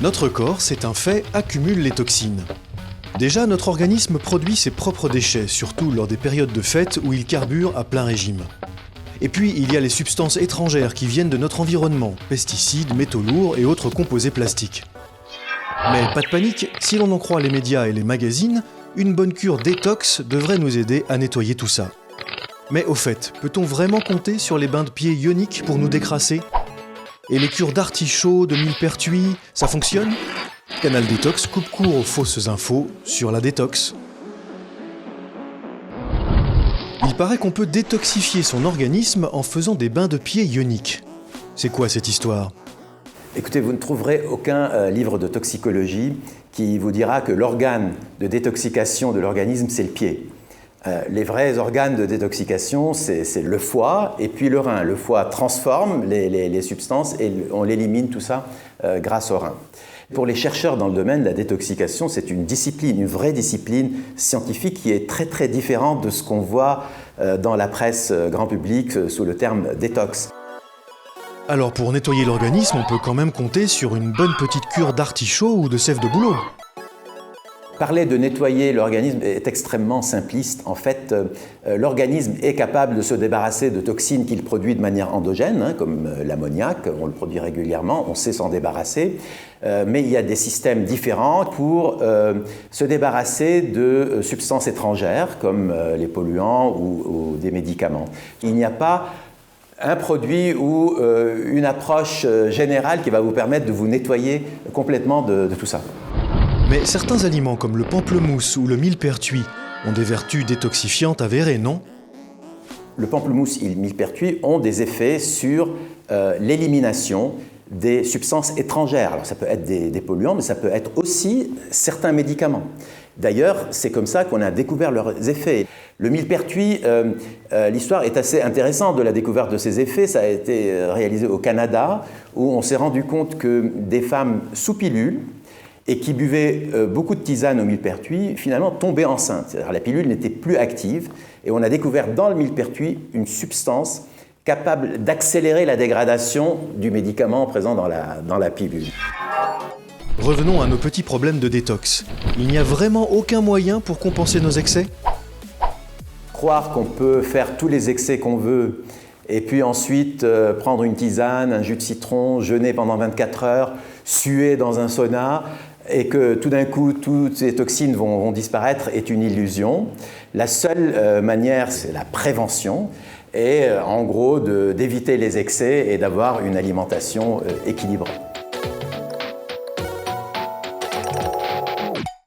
Notre corps, c'est un fait, accumule les toxines. Déjà, notre organisme produit ses propres déchets, surtout lors des périodes de fête où il carbure à plein régime. Et puis, il y a les substances étrangères qui viennent de notre environnement, pesticides, métaux lourds et autres composés plastiques. Mais pas de panique, si l'on en croit les médias et les magazines, une bonne cure détox devrait nous aider à nettoyer tout ça. Mais au fait, peut-on vraiment compter sur les bains de pieds ioniques pour nous décrasser? Et les cures d'artichaut, de millepertuis, ça fonctionne? Canal Détox coupe court aux fausses infos sur la détox. Il paraît qu'on peut détoxifier son organisme en faisant des bains de pieds ioniques. C'est quoi cette histoire? Écoutez, vous ne trouverez aucun livre de toxicologie qui vous dira que l'organe de détoxication de l'organisme, c'est le pied. Les vrais organes de détoxication, c'est le foie et puis le rein. Le foie transforme les substances et on l'élimine tout ça grâce au rein. Pour les chercheurs dans le domaine, la détoxication, c'est une discipline, une vraie discipline scientifique qui est très très différente de ce qu'on voit dans la presse grand public sous le terme détox. Alors pour nettoyer l'organisme, on peut quand même compter sur une bonne petite cure d'artichaut ou de sève de bouleau. Parler de nettoyer l'organisme est extrêmement simpliste. En fait, l'organisme est capable de se débarrasser de toxines qu'il produit de manière endogène, comme l'ammoniac, on le produit régulièrement, on sait s'en débarrasser. Mais il y a des systèmes différents pour se débarrasser de substances étrangères, comme les polluants ou des médicaments. Il n'y a pas un produit ou une approche générale qui va vous permettre de vous nettoyer complètement de tout ça. Mais certains aliments comme le pamplemousse ou le millepertuis ont des vertus détoxifiantes avérées, non? Le pamplemousse et le millepertuis ont des effets sur l'élimination des substances étrangères. Alors ça peut être des polluants, mais ça peut être aussi certains médicaments. D'ailleurs, c'est comme ça qu'on a découvert leurs effets. Le millepertuis, l'histoire est assez intéressante de la découverte de ces effets. Ça a été réalisé au Canada, où on s'est rendu compte que des femmes sous pilule et qui buvaient beaucoup de tisane au millepertuis, finalement tombaient enceintes. C'est-à-dire la pilule n'était plus active, et on a découvert dans le millepertuis une substance capable d'accélérer la dégradation du médicament présent dans la pilule. Revenons à nos petits problèmes de détox. Il n'y a vraiment aucun moyen pour compenser nos excès? Croire qu'on peut faire tous les excès qu'on veut, et puis ensuite prendre une tisane, un jus de citron, jeûner pendant 24 heures, suer dans un sauna, et que tout d'un coup, toutes ces toxines vont disparaître, est une illusion. La seule manière, c'est la prévention, et en gros d'éviter les excès et d'avoir une alimentation équilibrée.